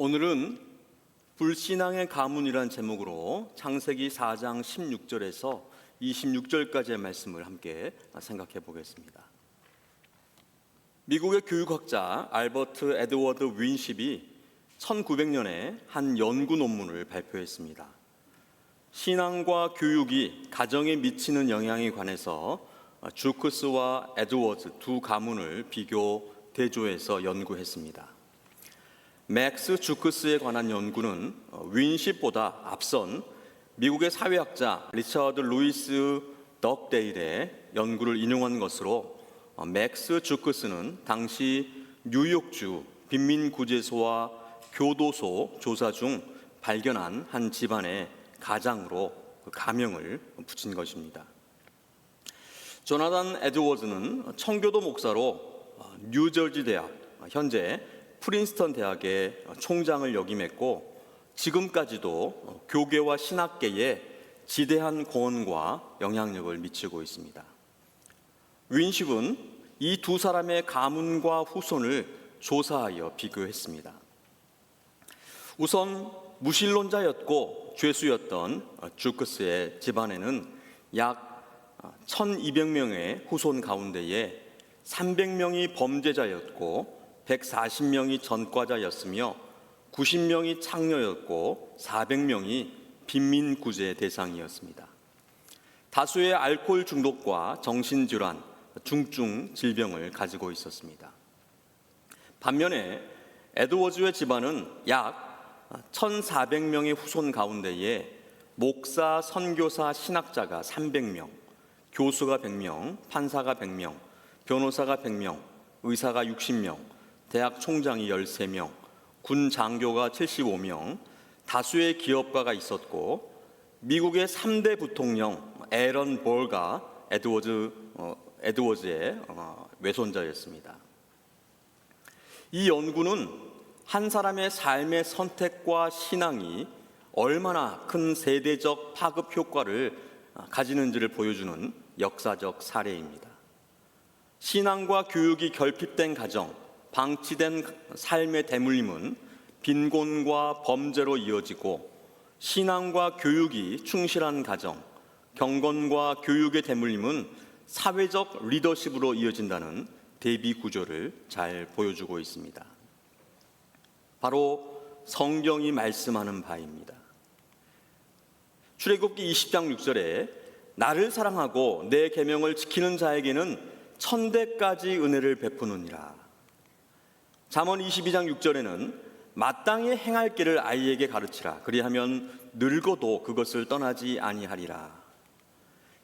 오늘은 불신앙의 가문이라는 제목으로 창세기 4장 16절에서 26절까지의 말씀을 함께 생각해 보겠습니다. 미국의 교육학자 알버트 에드워드 윈십이 1900년에 한 연구 논문을 발표했습니다. 신앙과 교육이 가정에 미치는 영향에 관해서 주크스와 에드워즈 두 가문을 비교 대조해서 연구했습니다. 맥스 주크스에 관한 연구는 윈십보다 앞선 미국의 사회학자 리처드 루이스 덕데일의 연구를 인용한 것으로 맥스 주크스는 당시 뉴욕주 빈민구제소와 교도소 조사 중 발견한 한 집안의 가장으로 가명을 붙인 것입니다. 조나단 에드워즈는 청교도 목사로 뉴저지 대학, 현재 프린스턴 대학의 총장을 역임했고 지금까지도 교계와 신학계에 지대한 공헌과 영향력을 미치고 있습니다. 윈십은 이 두 사람의 가문과 후손을 조사하여 비교했습니다. 우선 무신론자였고 죄수였던 주크스의 집안에는 약 1200명의 후손 가운데에 300명이 범죄자였고 140명이 전과자였으며 90명이 창녀였고 400명이 빈민구제 대상이었습니다. 다수의 알코올 중독과 정신질환, 중증 질병을 가지고 있었습니다. 반면에 에드워즈의 집안은 약 1400명의 후손 가운데에 목사, 선교사, 신학자가 300명, 교수가 100명, 판사가 100명, 변호사가 100명, 의사가 60명, 대학 총장이 13명, 군 장교가 75명, 다수의 기업가가 있었고 미국의 3대 부통령 애런 볼가 에드워즈의 외손자였습니다. 이 연구는 한 사람의 삶의 선택과 신앙이 얼마나 큰 세대적 파급 효과를 가지는지를 보여주는 역사적 사례입니다. 신앙과 교육이 결핍된 가정, 방치된 삶의 대물림은 빈곤과 범죄로 이어지고 신앙과 교육이 충실한 가정, 경건과 교육의 대물림은 사회적 리더십으로 이어진다는 대비 구조를 잘 보여주고 있습니다. 바로 성경이 말씀하는 바입니다. 출애굽기 20장 6절에 나를 사랑하고 내 계명을 지키는 자에게는 천대까지 은혜를 베푸느니라. 잠언 22장 6절에는 마땅히 행할 길을 아이에게 가르치라. 그리하면 늙어도 그것을 떠나지 아니하리라.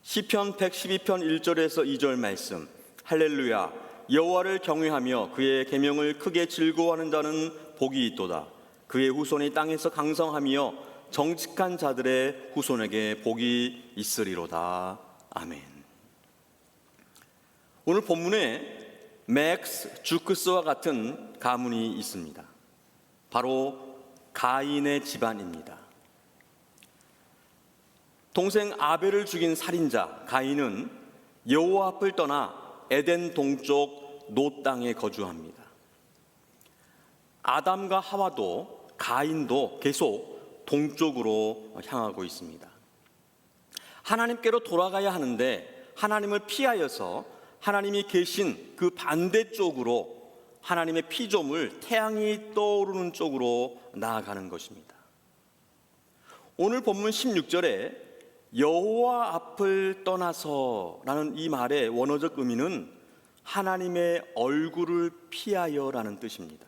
시편 112편 1절에서 2절 말씀, 할렐루야, 여호와를 경외하며 그의 계명을 크게 즐거워하는 자는 복이 있도다. 그의 후손이 땅에서 강성하며 정직한 자들의 후손에게 복이 있으리로다. 아멘. 오늘 본문에 맥스 주크스와 같은 가문이 있습니다. 바로 가인의 집안입니다. 동생 아벨을 죽인 살인자 가인은 여호와 앞을 떠나 에덴 동쪽 노 땅에 거주합니다. 아담과 하와도 가인도 계속 동쪽으로 향하고 있습니다. 하나님께로 돌아가야 하는데 하나님을 피하여서 하나님이 계신 그 반대쪽으로 하나님의 피조물 태양이 떠오르는 쪽으로 나아가는 것입니다. 오늘 본문 16절에 여호와 앞을 떠나서라는 이 말의 원어적 의미는 하나님의 얼굴을 피하여라는 뜻입니다.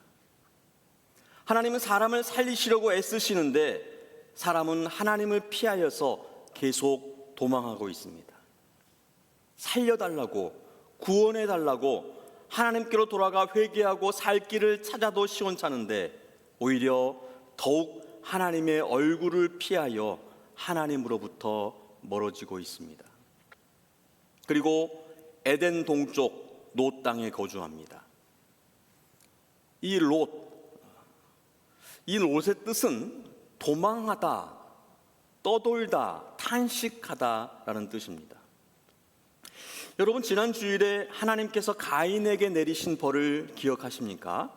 하나님은 사람을 살리시려고 애쓰시는데 사람은 하나님을 피하여서 계속 도망하고 있습니다. 살려달라고, 구원해달라고 하나님께로 돌아가 회개하고 살 길을 찾아도 시원찮은데 오히려 더욱 하나님의 얼굴을 피하여 하나님으로부터 멀어지고 있습니다. 그리고 에덴 동쪽 롯 땅에 거주합니다. 이 롯의 뜻은 도망하다, 떠돌다, 탄식하다라는 뜻입니다. 여러분, 지난 주일에 하나님께서 가인에게 내리신 벌을 기억하십니까?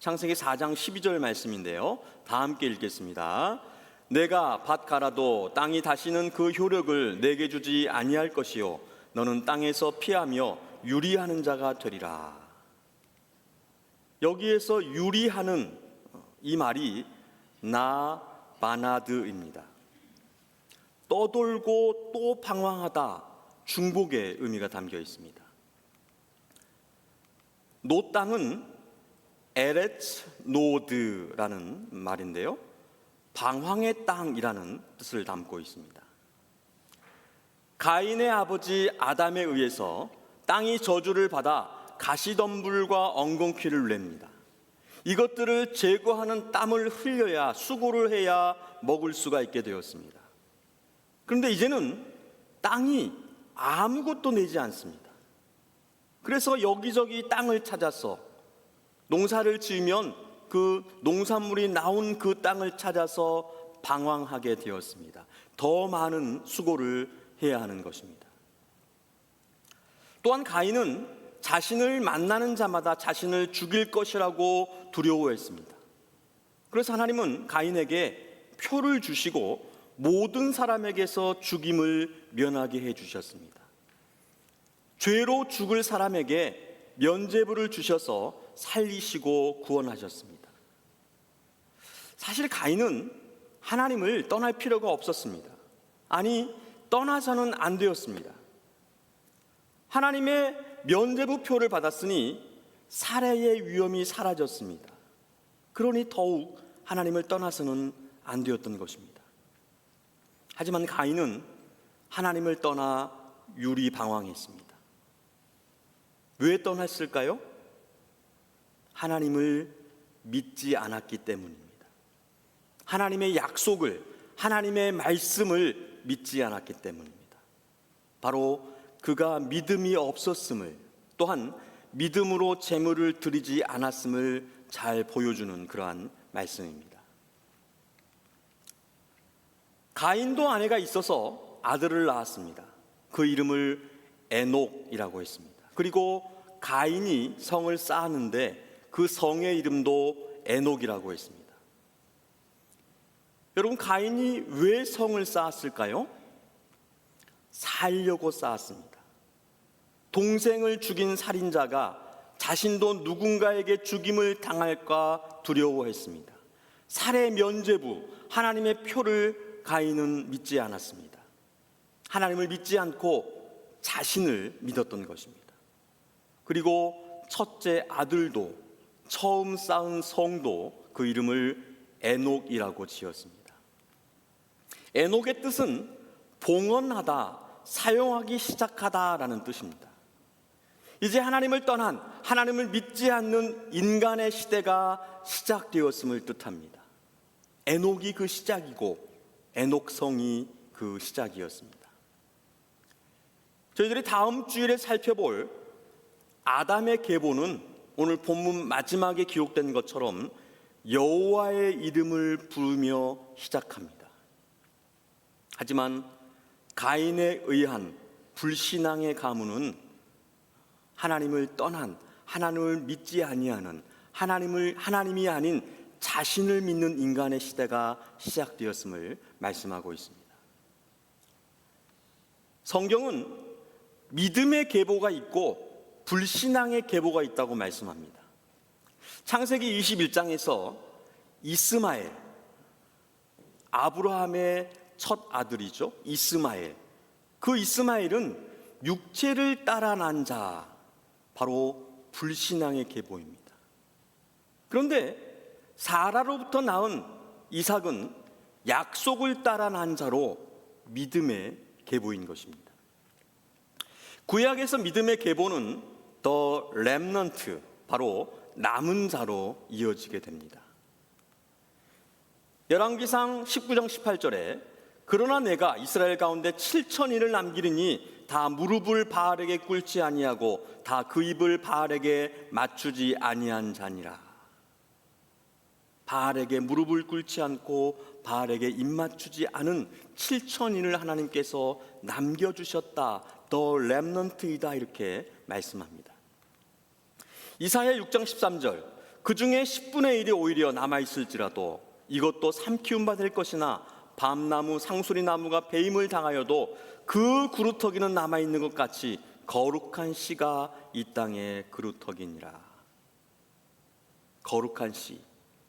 창세기 4장 12절 말씀인데요. 다 함께 읽겠습니다. 내가 밭 갈아도 땅이 다시는 그 효력을 내게 주지 아니할 것이요 너는 땅에서 피하며 유리하는 자가 되리라. 여기에서 유리하는 이 말이 나바나드입니다. 떠돌고 또 방황하다, 중복의 의미가 담겨 있습니다. 노 땅은 에레츠 노드라는 말인데요, 방황의 땅이라는 뜻을 담고 있습니다. 가인의 아버지 아담에 의해서 땅이 저주를 받아 가시덤불과 엉겅퀴를 냅니다. 이것들을 제거하는 땀을 흘려야, 수고를 해야 먹을 수가 있게 되었습니다. 그런데 이제는 땅이 아무것도 내지 않습니다. 그래서 여기저기 땅을 찾아서 농사를 지으면 그 농산물이 나온 그 땅을 찾아서 방황하게 되었습니다. 더 많은 수고를 해야 하는 것입니다. 또한 가인은 자신을 만나는 자마다 자신을 죽일 것이라고 두려워했습니다. 그래서 하나님은 가인에게 표를 주시고 모든 사람에게서 죽임을 면하게 해주셨습니다. 죄로 죽을 사람에게 면죄부를 주셔서 살리시고 구원하셨습니다. 사실 가인은 하나님을 떠날 필요가 없었습니다. 아니, 떠나서는 안 되었습니다. 하나님의 면죄부 표를 받았으니 살해의 위험이 사라졌습니다. 그러니 더욱 하나님을 떠나서는 안 되었던 것입니다. 하지만 가인은 하나님을 떠나 유리방황했습니다. 왜 떠났을까요? 하나님을 믿지 않았기 때문입니다. 하나님의 약속을, 하나님의 말씀을 믿지 않았기 때문입니다. 바로 그가 믿음이 없었음을, 또한 믿음으로 제물을 드리지 않았음을 잘 보여주는 그러한 말씀입니다. 가인도 아내가 있어서 아들을 낳았습니다. 그 이름을 에녹이라고 했습니다. 그리고 가인이 성을 쌓았는데 그 성의 이름도 에녹이라고 했습니다. 여러분, 가인이 왜 성을 쌓았을까요? 살려고 쌓았습니다. 동생을 죽인 살인자가 자신도 누군가에게 죽임을 당할까 두려워했습니다. 살해 면죄부, 하나님의 표를 가인은 믿지 않았습니다. 하나님을 믿지 않고 자신을 믿었던 것입니다. 그리고 첫째 아들도, 처음 쌓은 성도 그 이름을 에녹이라고 지었습니다. 에녹의 뜻은 봉헌하다, 사용하기 시작하다라는 뜻입니다. 이제 하나님을 떠난, 하나님을 믿지 않는 인간의 시대가 시작되었음을 뜻합니다. 에녹이 그 시작이고 에녹성이 그 시작이었습니다. 저희들이 다음 주일에 살펴볼 아담의 계보는 오늘 본문 마지막에 기록된 것처럼 여호와의 이름을 부르며 시작합니다. 하지만 가인에 의한 불신앙의 가문은 하나님을 떠난, 하나님을 믿지 아니하는, 하나님이 아닌 자신을 믿는 인간의 시대가 시작되었음을 말씀하고 있습니다. 성경은 믿음의 계보가 있고 불신앙의 계보가 있다고 말씀합니다. 창세기 21장에서 이스마엘, 아브라함의 첫 아들이죠. 이스마엘. 그 이스마엘은 육체를 따라 난 자, 바로 불신앙의 계보입니다. 그런데 사라로부터 낳은 이삭은 약속을 따라 난 자로 믿음의 계보인 것입니다. 구약에서 믿음의 계보는 더 렘넌트, 바로 남은 자로 이어지게 됩니다. 열왕기상 19장 18절에 그러나 내가 이스라엘 가운데 7,000인을 남기리니 다 무릎을 바알에게 꿇지 아니하고 다 그 입을 바알에게 맞추지 아니한 자니라. 바알에게 무릎을 꿇지 않고 바알에게 입 맞추지 않은 7,000인을 하나님께서 남겨주셨다. 더 렘넌트이다, 이렇게 말씀합니다. 이사야 6장 13절 그 중에 10분의 1이 오히려 남아있을지라도 이것도 삼키운 바 될 것이나 밤나무, 상수리 나무가 배임을 당하여도 그 그루터기는 남아있는 것 같이 거룩한 씨가 이 땅에 그루터기니라. 거룩한 씨,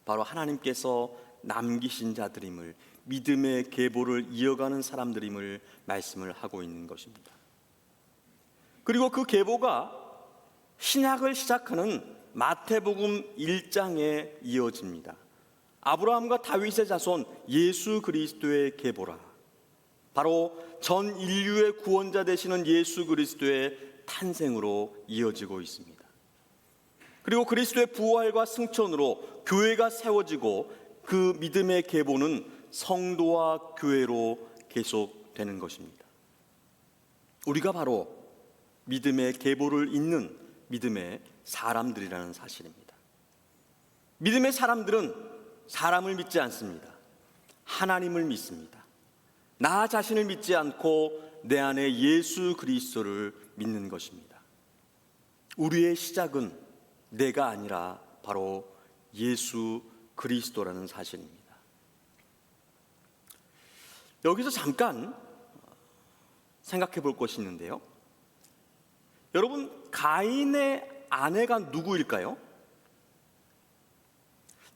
바로 하나님께서 남기신 자들임을, 믿음의 계보를 이어가는 사람들임을 말씀을 하고 있는 것입니다. 그리고 그 계보가 신약을 시작하는 마태복음 1장에 이어집니다. 아브라함과 다윗의 자손 예수 그리스도의 계보라. 바로 전 인류의 구원자 되시는 예수 그리스도의 탄생으로 이어지고 있습니다. 그리고 그리스도의 부활과 승천으로 교회가 세워지고 그 믿음의 계보는 성도와 교회로 계속되는 것입니다. 우리가 바로 믿음의 계보를 잇는 믿음의 사람들이라는 사실입니다. 믿음의 사람들은 사람을 믿지 않습니다. 하나님을 믿습니다. 나 자신을 믿지 않고 내 안에 예수 그리스도를 믿는 것입니다. 우리의 시작은 내가 아니라 바로 예수 그리스도라는 사실입니다. 여기서 잠깐 생각해 볼 것이 있는데요. 여러분, 가인의 아내가 누구일까요?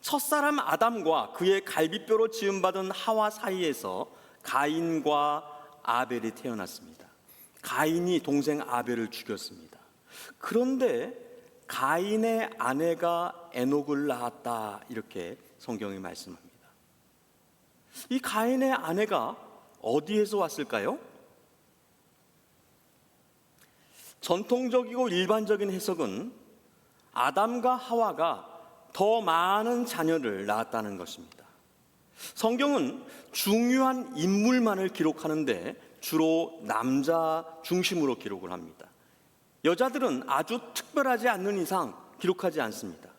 첫사람 아담과 그의 갈비뼈로 지음받은 하와 사이에서 가인과 아벨이 태어났습니다. 가인이 동생 아벨을 죽였습니다. 그런데 가인의 아내가 에녹을 낳았다, 이렇게 성경이 말씀합니다. 이 가인의 아내가 어디에서 왔을까요? 전통적이고 일반적인 해석은 아담과 하와가 더 많은 자녀를 낳았다는 것입니다. 성경은 중요한 인물만을 기록하는데 주로 남자 중심으로 기록을 합니다. 여자들은 아주 특별하지 않는 이상 기록하지 않습니다.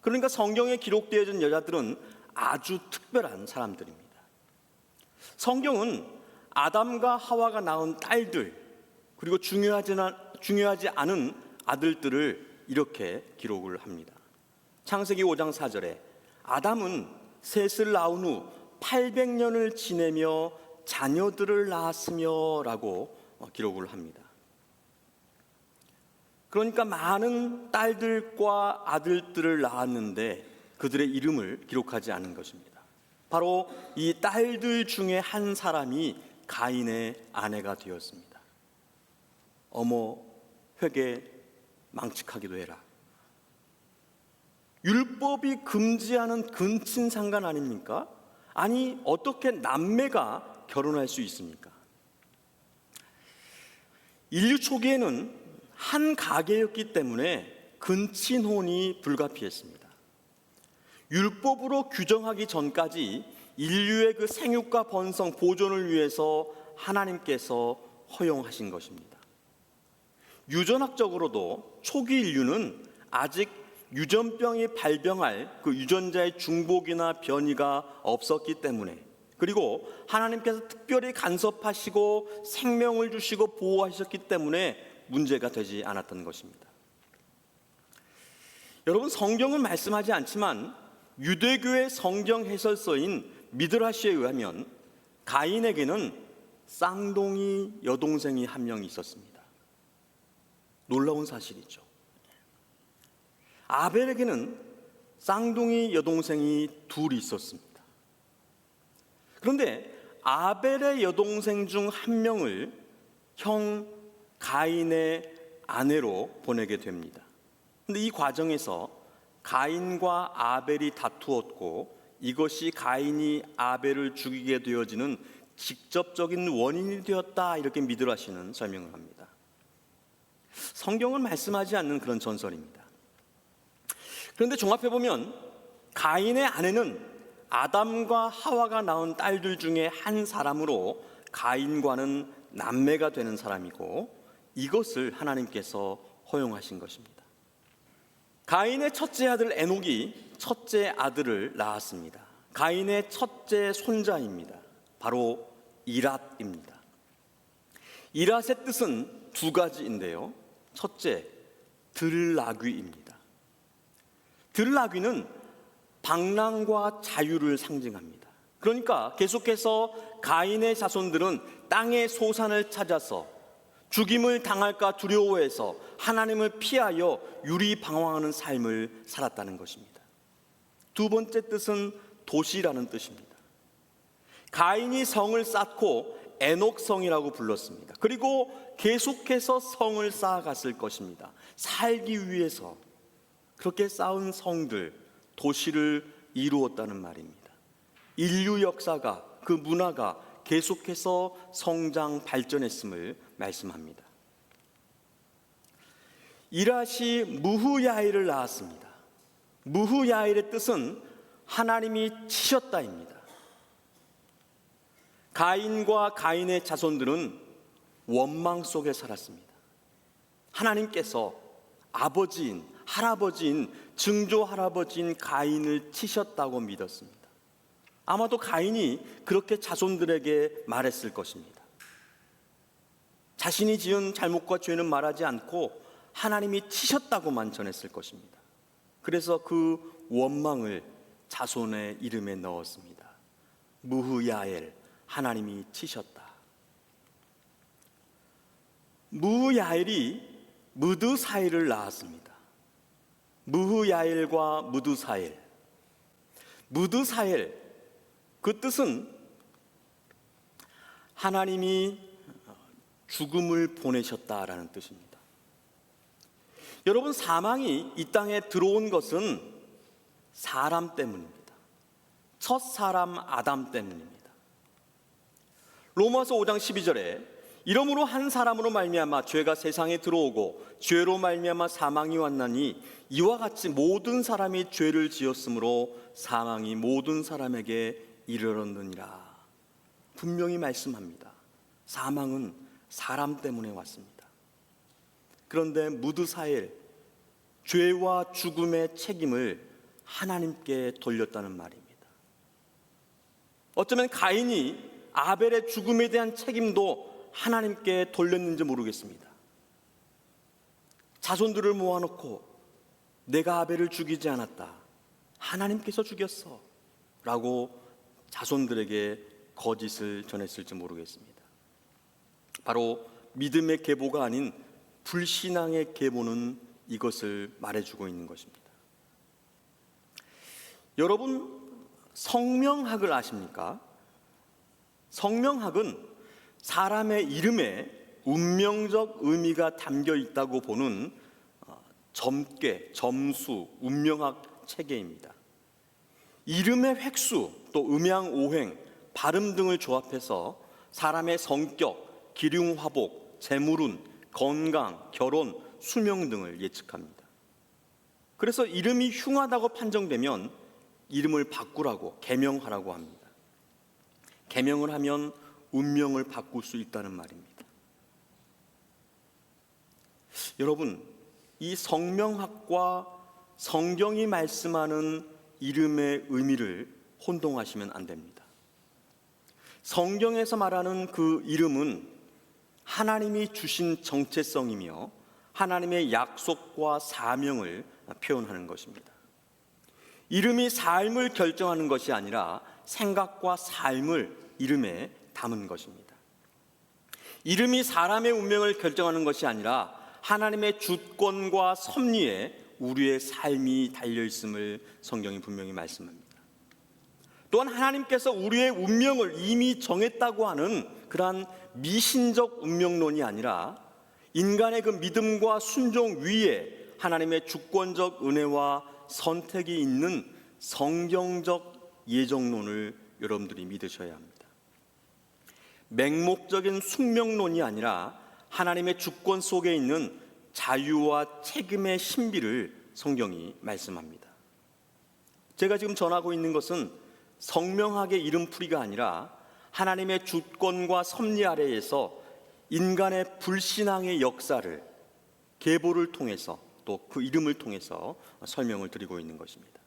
그러니까 성경에 기록되어진 여자들은 아주 특별한 사람들입니다. 성경은 아담과 하와가 낳은 딸들, 그리고 중요하지 않은 아들들을 이렇게 기록을 합니다. 창세기 5장 4절에 아담은 셋을 낳은 후 800년을 지내며 자녀들을 낳았으며 라고 기록을 합니다. 그러니까 많은 딸들과 아들들을 낳았는데 그들의 이름을 기록하지 않은 것입니다. 바로 이 딸들 중에 한 사람이 가인의 아내가 되었습니다. 어머, 회개 망측하기도 해라. 율법이 금지하는 근친상간 아닙니까? 아니, 어떻게 남매가 결혼할 수 있습니까? 인류 초기에는 한 가계였기 때문에 근친혼이 불가피했습니다. 율법으로 규정하기 전까지 인류의 그 생육과 번성 보존을 위해서 하나님께서 허용하신 것입니다. 유전학적으로도 초기 인류는 아직 유전병이 발병할 그 유전자의 중복이나 변이가 없었기 때문에, 그리고 하나님께서 특별히 간섭하시고 생명을 주시고 보호하셨기 때문에 문제가 되지 않았던 것입니다. 여러분, 성경은 말씀하지 않지만 유대교의 성경 해설서인 미드라시에 의하면 가인에게는 쌍둥이 여동생이 한 명 있었습니다. 놀라운 사실이죠. 아벨에게는 쌍둥이 여동생이 둘 있었습니다. 그런데 아벨의 여동생 중 한 명을 형 가인의 아내로 보내게 됩니다. 그런데 이 과정에서 가인과 아벨이 다투었고 이것이 가인이 아벨을 죽이게 되어지는 직접적인 원인이 되었다, 이렇게 미드라시는 설명을 합니다. 성경은 말씀하지 않는 그런 전설입니다. 그런데 종합해보면 가인의 아내는 아담과 하와가 낳은 딸들 중에 한 사람으로 가인과는 남매가 되는 사람이고, 이것을 하나님께서 허용하신 것입니다. 가인의 첫째 아들 에녹이 첫째 아들을 낳았습니다. 가인의 첫째 손자입니다. 바로 이랏입니다. 이랏의 뜻은 두 가지인데요. 첫째, 들나귀입니다. 들나귀는 방랑과 자유를 상징합니다. 그러니까 계속해서 가인의 자손들은 땅의 소산을 찾아서 죽임을 당할까 두려워해서 하나님을 피하여 유리방황하는 삶을 살았다는 것입니다. 두 번째 뜻은 도시라는 뜻입니다. 가인이 성을 쌓고 에녹성이라고 불렀습니다. 그리고 계속해서 성을 쌓아갔을 것입니다. 살기 위해서 그렇게 쌓은 성들, 도시를 이루었다는 말입니다. 인류 역사가, 그 문화가 계속해서 성장, 발전했음을 말씀합니다. 이라시 무후야일을 낳았습니다. 무후야일의 뜻은 하나님이 치셨다입니다. 가인과 가인의 자손들은 원망 속에 살았습니다. 하나님께서 아버지인, 할아버지인, 증조 할아버지인 가인을 치셨다고 믿었습니다. 아마도 가인이 그렇게 자손들에게 말했을 것입니다. 자신이 지은 잘못과 죄는 말하지 않고 하나님이 치셨다고만 전했을 것입니다. 그래서 그 원망을 자손의 이름에 넣었습니다. 무후야엘, 하나님이 치셨다. 무후야엘이 무드사엘을 낳았습니다. 무후야엘과 무드사엘. 무드사엘, 그 뜻은 하나님이 죽음을 보내셨다라는 뜻입니다. 여러분, 사망이 이 땅에 들어온 것은 사람 때문입니다. 첫 사람 아담 때문입니다. 로마서 5장 12절에 이러므로 한 사람으로 말미암아 죄가 세상에 들어오고 죄로 말미암아 사망이 왔나니 이와 같이 모든 사람이 죄를 지었으므로 사망이 모든 사람에게 이르렀느니라. 분명히 말씀합니다. 사망은 사람 때문에 왔습니다. 그런데 무드사엘, 죄와 죽음의 책임을 하나님께 돌렸다는 말입니다. 어쩌면 가인이 아벨의 죽음에 대한 책임도 하나님께 돌렸는지 모르겠습니다. 자손들을 모아놓고 내가 아벨을 죽이지 않았다, 하나님께서 죽였어 라고 자손들에게 거짓을 전했을지 모르겠습니다. 바로 믿음의 계보가 아닌 불신앙의 계보는 이것을 말해주고 있는 것입니다. 여러분, 성명학을 아십니까? 성명학은 사람의 이름에 운명적 의미가 담겨 있다고 보는 점괘, 점수, 운명학 체계입니다. 이름의 획수, 또 음양, 오행, 발음 등을 조합해서 사람의 성격, 기륭화복, 재물운, 건강, 결혼, 수명 등을 예측합니다. 그래서 이름이 흉하다고 판정되면 이름을 바꾸라고, 개명하라고 합니다. 개명을 하면 운명을 바꿀 수 있다는 말입니다. 여러분, 이 성명학과 성경이 말씀하는 이름의 의미를 혼동하시면 안 됩니다. 성경에서 말하는 그 이름은 하나님이 주신 정체성이며 하나님의 약속과 사명을 표현하는 것입니다. 이름이 삶을 결정하는 것이 아니라 생각과 삶을 이름에 담은 것입니다. 이름이 사람의 운명을 결정하는 것이 아니라 하나님의 주권과 섭리에 우리의 삶이 달려있음을 성경이 분명히 말씀합니다. 또한 하나님께서 우리의 운명을 이미 정했다고 하는 그러한 미신적 운명론이 아니라 인간의 그 믿음과 순종 위에 하나님의 주권적 은혜와 선택이 있는 성경적 예정론을 여러분들이 믿으셔야 합니다. 맹목적인 숙명론이 아니라 하나님의 주권 속에 있는 자유와 책임의 신비를 성경이 말씀합니다. 제가 지금 전하고 있는 것은 성명학의 이름풀이가 아니라 하나님의 주권과 섭리 아래에서 인간의 불신앙의 역사를 계보를 통해서 또 그 이름을 통해서 설명을 드리고 있는 것입니다.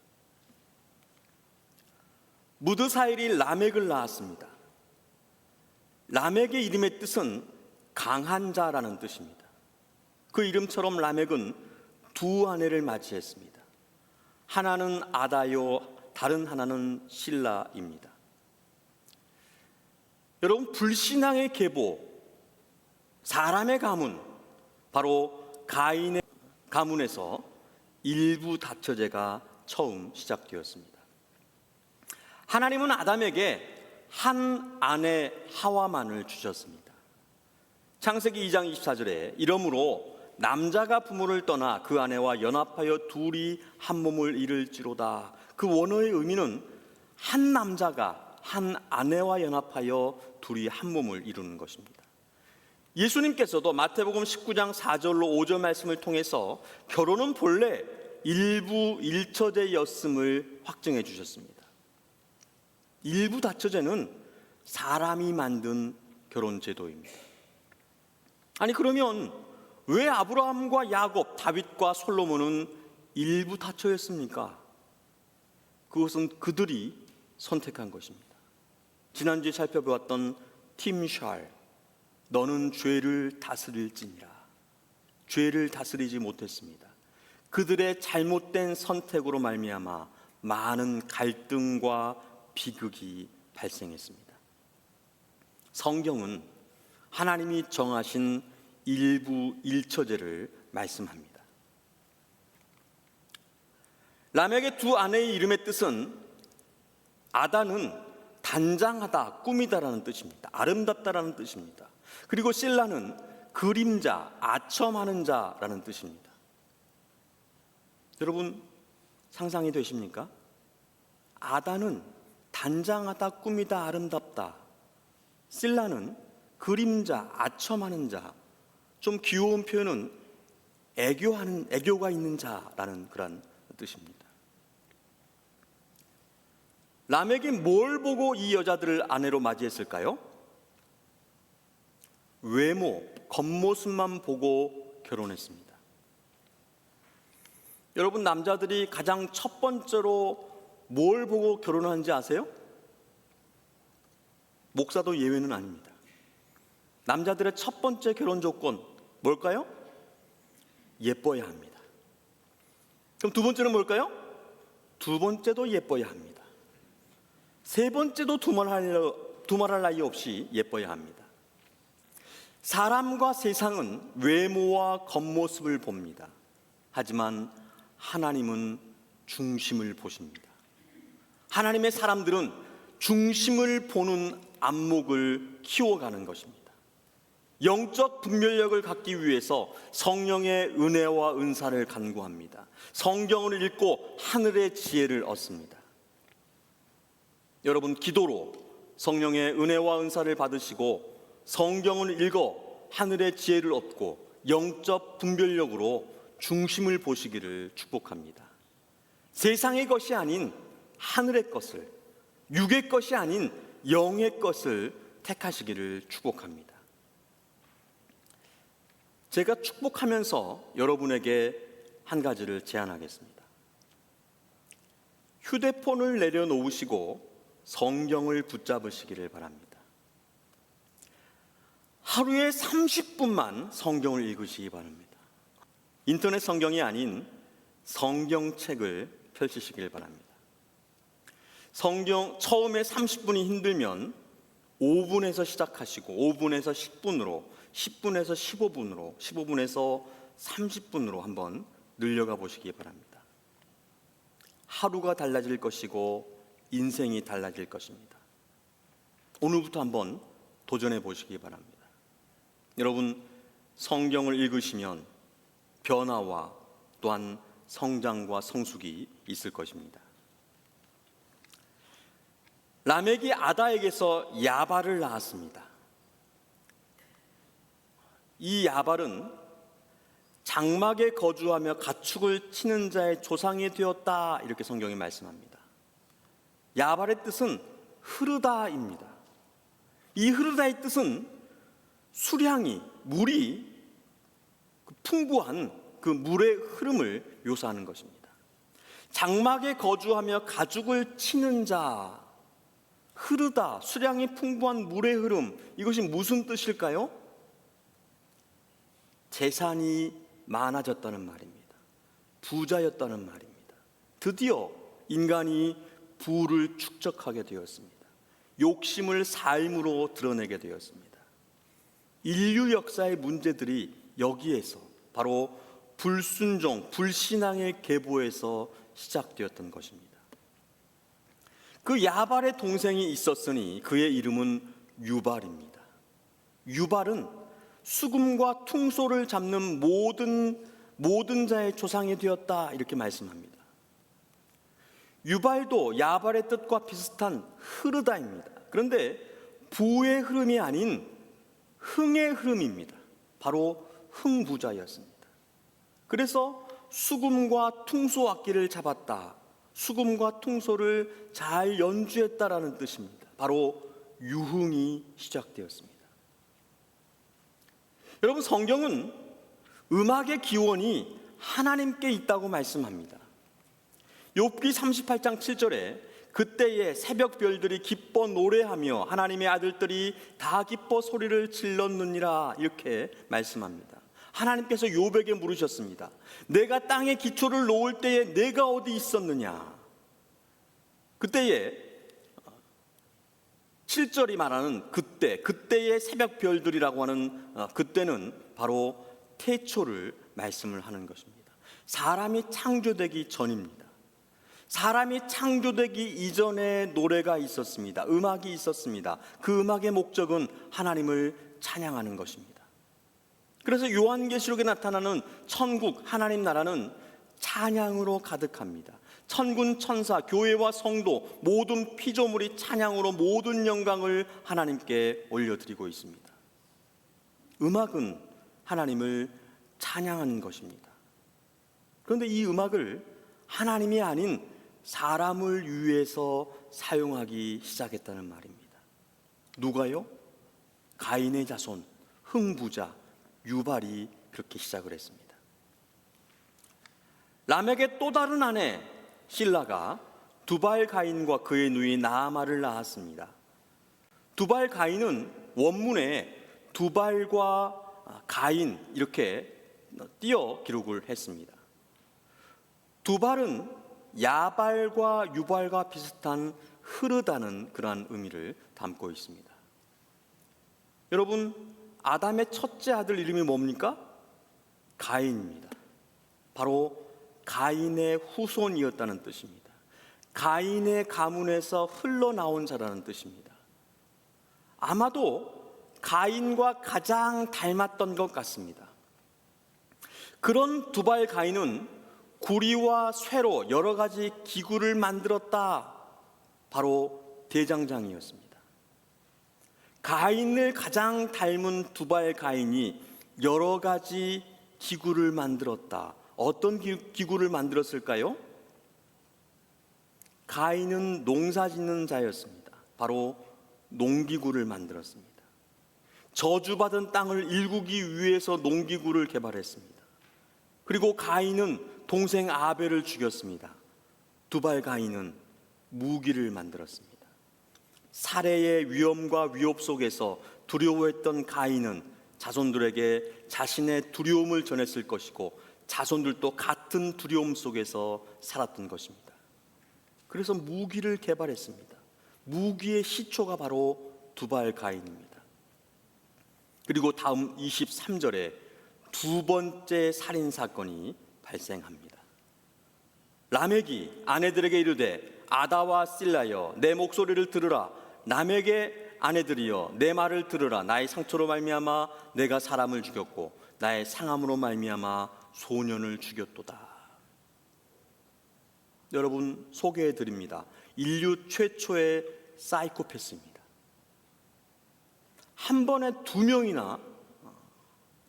무드사엘이 라멕을 낳았습니다. 라멕의 이름의 뜻은 강한 자라는 뜻입니다. 그 이름처럼 라멕은 두 아내를 맞이했습니다. 하나는 아다요, 다른 하나는 실라입니다. 여러분, 불신앙의 계보, 사람의 가문, 바로 가인의 가문에서 일부 다처제가 처음 시작되었습니다. 하나님은 아담에게 한 아내 하와만을 주셨습니다. 창세기 2장 24절에 이러므로 남자가 부모를 떠나 그 아내와 연합하여 둘이 한 몸을 이룰지로다. 그 원어의 의미는 한 남자가 한 아내와 연합하여 둘이 한 몸을 이루는 것입니다. 예수님께서도 마태복음 19장 4절로 5절 말씀을 통해서 결혼은 본래 일부 일처제였음을 확증해 주셨습니다. 일부 다처제는 사람이 만든 결혼 제도입니다. 아니, 그러면 왜 아브라함과 야곱, 다윗과 솔로몬은 일부 다처였습니까? 그것은 그들이 선택한 것입니다. 지난주에 살펴보았던 팀 샬, 너는 죄를 다스릴지니라. 죄를 다스리지 못했습니다. 그들의 잘못된 선택으로 말미암아 많은 갈등과 비극이 발생했습니다. 성경은 하나님이 정하신 일부 일처제를 말씀합니다. 라멕의 두 아내의 이름의 뜻은 아다는 단장하다, 꾸미다라는 뜻입니다. 아름답다라는 뜻입니다. 그리고 실라는 그림자, 아첨하는 자라는 뜻입니다. 여러분, 상상이 되십니까? 아다는 단장하다, 꾸미다, 아름답다. 실라는 그림자, 아첨하는 자. 좀 귀여운 표현은 애교가 있는 자라는 그런 뜻입니다. 라멕이 뭘 보고 이 여자들을 아내로 맞이했을까요? 외모, 겉모습만 보고 결혼했습니다. 여러분, 남자들이 가장 첫 번째로 뭘 보고 결혼하는지 아세요? 목사도 예외는 아닙니다. 남자들의 첫 번째 결혼 조건 뭘까요? 예뻐야 합니다. 그럼 두 번째는 뭘까요? 두 번째도 예뻐야 합니다. 세 번째도 두말할 나위 없이 예뻐야 합니다. 사람과 세상은 외모와 겉모습을 봅니다. 하지만 하나님은 중심을 보십니다. 하나님의 사람들은 중심을 보는 안목을 키워가는 것입니다. 영적 분별력을 갖기 위해서 성령의 은혜와 은사를 간구합니다. 성경을 읽고 하늘의 지혜를 얻습니다. 여러분, 기도로 성령의 은혜와 은사를 받으시고 성경을 읽어 하늘의 지혜를 얻고 영적 분별력으로 중심을 보시기를 축복합니다. 세상의 것이 아닌 하늘의 것을, 육의 것이 아닌 영의 것을 택하시기를 축복합니다. 제가 축복하면서 여러분에게 한 가지를 제안하겠습니다. 휴대폰을 내려놓으시고 성경을 붙잡으시기를 바랍니다. 하루에 30분만 성경을 읽으시기 바랍니다. 인터넷 성경이 아닌 성경책을 펼치시길 바랍니다. 성경 처음에 30분이 힘들면 5분에서 시작하시고 5분에서 10분으로, 10분에서 15분으로, 15분에서 30분으로 한번 늘려가 보시기 바랍니다. 하루가 달라질 것이고 인생이 달라질 것입니다. 오늘부터 한번 도전해 보시기 바랍니다. 여러분, 성경을 읽으시면 변화와 또한 성장과 성숙이 있을 것입니다. 라멕이 아다에게서 야발을 낳았습니다. 이 야발은 장막에 거주하며 가축을 치는 자의 조상이 되었다, 이렇게 성경이 말씀합니다. 야발의 뜻은 흐르다입니다. 이 흐르다의 뜻은 수량이, 물이 풍부한 그 물의 흐름을 묘사하는 것입니다. 장막에 거주하며 가축을 치는 자, 흐르다, 수량이 풍부한 물의 흐름, 이것이 무슨 뜻일까요? 재산이 많아졌다는 말입니다. 부자였다는 말입니다. 드디어 인간이 부를 축적하게 되었습니다. 욕심을 삶으로 드러내게 되었습니다. 인류 역사의 문제들이 여기에서, 바로 불순종, 불신앙의 계보에서 시작되었던 것입니다. 그 야발의 동생이 있었으니 그의 이름은 유발입니다. 유발은 수금과 퉁소를 잡는 모든 자의 조상이 되었다, 이렇게 말씀합니다. 유발도 야발의 뜻과 비슷한 흐르다입니다. 그런데 부의 흐름이 아닌 흥의 흐름입니다. 바로 흥부자였습니다. 그래서 수금과 퉁소 악기를 잡았다, 수금과 퉁소를 잘 연주했다라는 뜻입니다. 바로 유흥이 시작되었습니다. 여러분, 성경은 음악의 기원이 하나님께 있다고 말씀합니다. 욥기 38장 7절에 그때에 새벽 별들이 기뻐 노래하며 하나님의 아들들이 다 기뻐 소리를 질렀느니라, 이렇게 말씀합니다. 하나님께서 욥에게 물으셨습니다. 내가 땅에 기초를 놓을 때에 내가 어디 있었느냐? 그때에 7절이 말하는 그때의 새벽 별들이라고 하는 그때는 바로 태초를 말씀을 하는 것입니다. 사람이 창조되기 전입니다. 사람이 창조되기 이전에 노래가 있었습니다. 음악이 있었습니다. 그 음악의 목적은 하나님을 찬양하는 것입니다. 그래서 요한계시록에 나타나는 천국, 하나님 나라는 찬양으로 가득합니다. 천군 천사, 교회와 성도, 모든 피조물이 찬양으로 모든 영광을 하나님께 올려드리고 있습니다. 음악은 하나님을 찬양하는 것입니다. 그런데 이 음악을 하나님이 아닌 사람을 위해서 사용하기 시작했다는 말입니다. 누가요? 가인의 자손, 흥부자, 유발이 그렇게 시작을 했습니다. 람에게 또 다른 아내 실라가 두발 가인과 그의 누이 나아마를 낳았습니다. 두발 가인은 원문에 두발과 가인 이렇게 띄어 기록을 했습니다. 두발은 야발과 유발과 비슷한 흐르다는 그러한 의미를 담고 있습니다. 여러분, 아담의 첫째 아들 이름이 뭡니까? 가인입니다. 바로 가인의 후손이었다는 뜻입니다. 가인의 가문에서 흘러나온 자라는 뜻입니다. 아마도 가인과 가장 닮았던 것 같습니다. 그런 두발 가인은 구리와 쇠로 여러 가지 기구를 만들었다, 바로 대장장이었습니다. 가인을 가장 닮은 두발 가인이 여러 가지 기구를 만들었다. 어떤 기구를 만들었을까요? 가인은 농사 짓는 자였습니다. 바로 농기구를 만들었습니다. 저주받은 땅을 일구기 위해서 농기구를 개발했습니다. 그리고 가인은 동생 아벨을 죽였습니다. 두발 가인은 무기를 만들었습니다. 살해의 위험과 위협 속에서 두려워했던 가인은 자손들에게 자신의 두려움을 전했을 것이고 자손들도 같은 두려움 속에서 살았던 것입니다. 그래서 무기를 개발했습니다. 무기의 시초가 바로 두발 가인입니다. 그리고 다음 23절에 두 번째 살인 사건이 발생합니다. 라멕이 아내들에게 이르되 아다와 실라여 내 목소리를 들으라. 남에게 아내들이여 내 말을 들으라. 나의 상처로 말미암아 내가 사람을 죽였고 나의 상함으로 말미암아 소년을 죽였도다. 여러분, 소개해 드립니다. 인류 최초의 사이코패스입니다. 한 번에 2명이나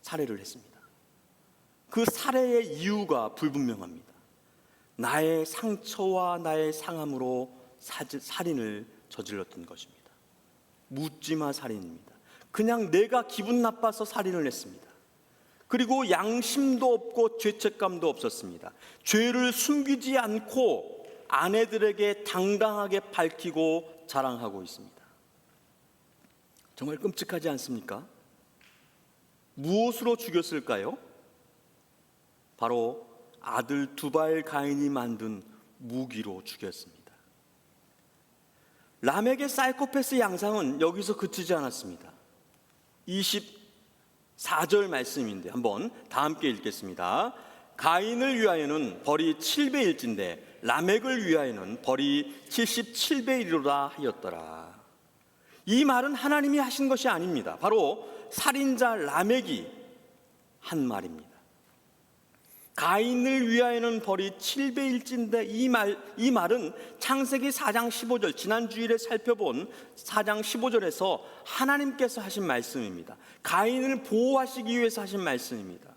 살해를 했습니다. 그 살해의 이유가 불분명합니다. 나의 상처와 나의 상함으로 살인을 저질렀던 것입니다. 묻지마 살인입니다. 그냥 내가 기분 나빠서 살인을 했습니다. 그리고 양심도 없고 죄책감도 없었습니다. 죄를 숨기지 않고 아내들에게 당당하게 밝히고 자랑하고 있습니다. 정말 끔찍하지 않습니까? 무엇으로 죽였을까요? 바로 아들 두발 가인이 만든 무기로 죽였습니다. 람에게 사이코패스 양상은 여기서 그치지 않았습니다. 24절 말씀인데 한번 다 함께 읽겠습니다. 가인을 위하여는 벌이 7배일진데 라멕을 위하여는 벌이 77배이리로다 하였더라. 이 말은 하나님이 하신 것이 아닙니다. 바로 살인자 라멕이 한 말입니다. 가인을 위하여는 벌이 7배일진데 이 말은 창세기 4장 15절, 지난 주일에 살펴본 4장 15절에서 하나님께서 하신 말씀입니다. 가인을 보호하시기 위해서 하신 말씀입니다.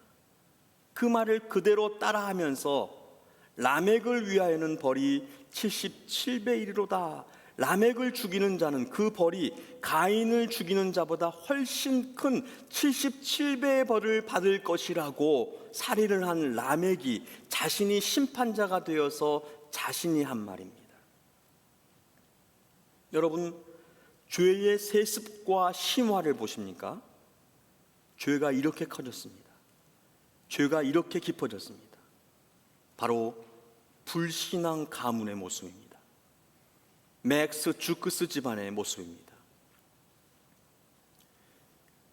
그 말을 그대로 따라하면서 라멕을 위하여는 벌이 77배이리로다. 라멕을 죽이는 자는 그 벌이 가인을 죽이는 자보다 훨씬 큰 77배의 벌을 받을 것이라고 살인을 한 라멕이 자신이 심판자가 되어서 자신이 한 말입니다. 여러분, 죄의 세습과 심화를 보십니까? 죄가 이렇게 커졌습니다. 죄가 이렇게 깊어졌습니다. 바로 불신앙 가문의 모습입니다. 맥스 주크스 집안의 모습입니다.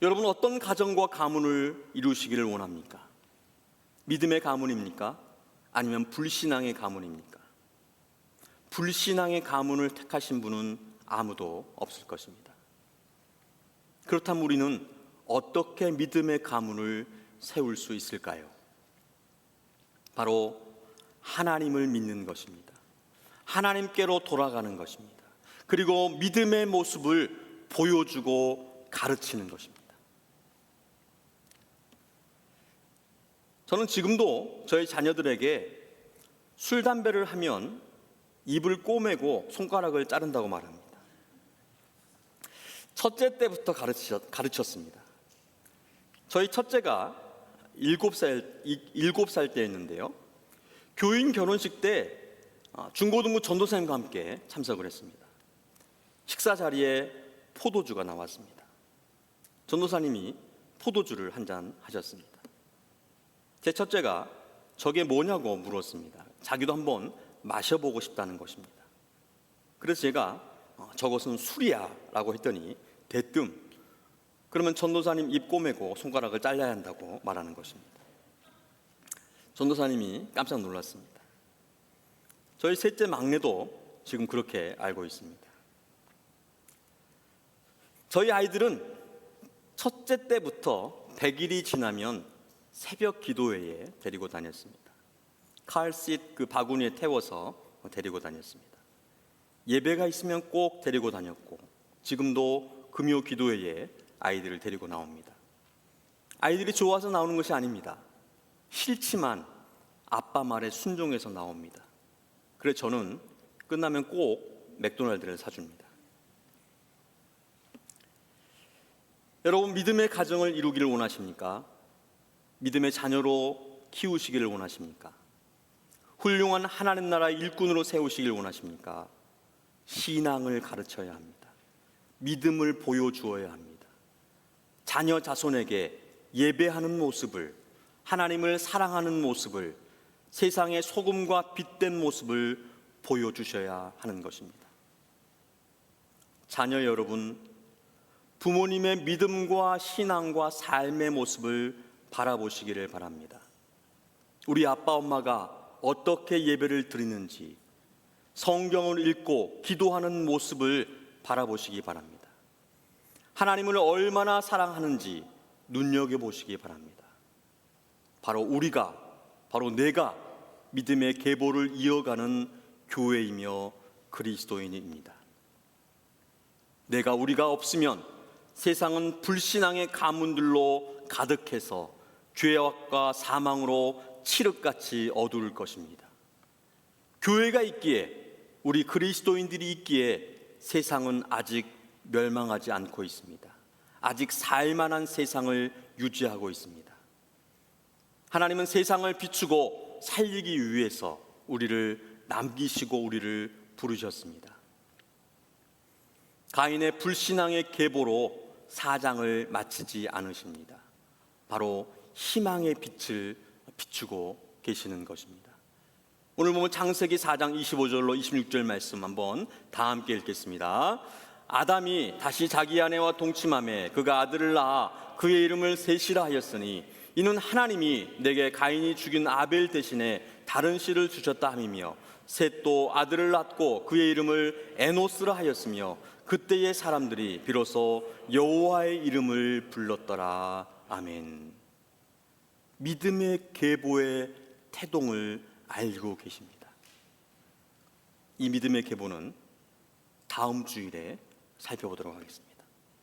여러분, 어떤 가정과 가문을 이루시기를 원합니까? 믿음의 가문입니까? 아니면 불신앙의 가문입니까? 불신앙의 가문을 택하신 분은 아무도 없을 것입니다. 그렇다면 우리는 어떻게 믿음의 가문을 세울 수 있을까요? 바로 하나님을 믿는 것입니다. 하나님께로 돌아가는 것입니다. 그리고 믿음의 모습을 보여주고 가르치는 것입니다. 저는 지금도 저희 자녀들에게 술, 담배를 하면 입을 꼬매고 손가락을 자른다고 말합니다. 첫째 때부터 가르쳤습니다. 저희 첫째가 7살 때였는데요. 교인 결혼식 때 중고등부 전도사님과 함께 참석을 했습니다. 식사 자리에 포도주가 나왔습니다. 전도사님이 포도주를 한 잔 하셨습니다. 제 첫째가 저게 뭐냐고 물었습니다. 자기도 한번 마셔보고 싶다는 것입니다. 그래서 제가 저것은 술이야 라고 했더니 대뜸 그러면 전도사님 입 꼬매고 손가락을 잘라야 한다고 말하는 것입니다. 전도사님이 깜짝 놀랐습니다. 저희 셋째 막내도 지금 그렇게 알고 있습니다. 저희 아이들은 첫째 때부터 100일이 지나면 새벽 기도회에 데리고 다녔습니다. 칼시트 그 바구니에 태워서 데리고 다녔습니다. 예배가 있으면 꼭 데리고 다녔고 지금도 금요 기도회에 아이들을 데리고 나옵니다. 아이들이 좋아서 나오는 것이 아닙니다. 싫지만 아빠 말에 순종해서 나옵니다. 그래서 저는 끝나면 꼭 맥도날드를 사줍니다. 여러분, 믿음의 가정을 이루기를 원하십니까? 믿음의 자녀로 키우시기를 원하십니까? 훌륭한 하나님 나라 일꾼으로 세우시길 원하십니까? 신앙을 가르쳐야 합니다. 믿음을 보여주어야 합니다. 자녀 자손에게 예배하는 모습을, 하나님을 사랑하는 모습을, 세상의 소금과 빛된 모습을 보여주셔야 하는 것입니다. 자녀 여러분, 부모님의 믿음과 신앙과 삶의 모습을 바라보시기를 바랍니다. 우리 아빠 엄마가 어떻게 예배를 드리는지, 성경을 읽고 기도하는 모습을 바라보시기 바랍니다. 하나님을 얼마나 사랑하는지 눈여겨보시기 바랍니다. 바로 내가 믿음의 계보를 이어가는 교회이며 그리스도인입니다. 우리가 없으면 세상은 불신앙의 가문들로 가득해서 죄악과 사망으로 칠흑같이 어두울 것입니다. 교회가 있기에, 우리 그리스도인들이 있기에 세상은 아직 멸망하지 않고 있습니다. 아직 살만한 세상을 유지하고 있습니다. 하나님은 세상을 비추고 살리기 위해서 우리를 남기시고 우리를 부르셨습니다. 가인의 불신앙의 계보로 사장을 마치지 않으십니다. 바로 희망의 빛을 비추고 계시는 것입니다. 오늘 보면 창세기 4장 25절로 26절 말씀 한번 다 함께 읽겠습니다. 아담이 다시 자기 아내와 동침하매 그가 아들을 낳아 그의 이름을 셋이라 하였으니 이는 하나님이 내게 가인이 죽인 아벨 대신에 다른 씨를 주셨다 함이며 셋도 아들을 낳고 그의 이름을 에노스라 하였으며 그때의 사람들이 비로소 여호와의 이름을 불렀더라. 아멘. 믿음의 계보의 태동을 알고 계십니다. 이 믿음의 계보는 다음 주일에 살펴보도록 하겠습니다.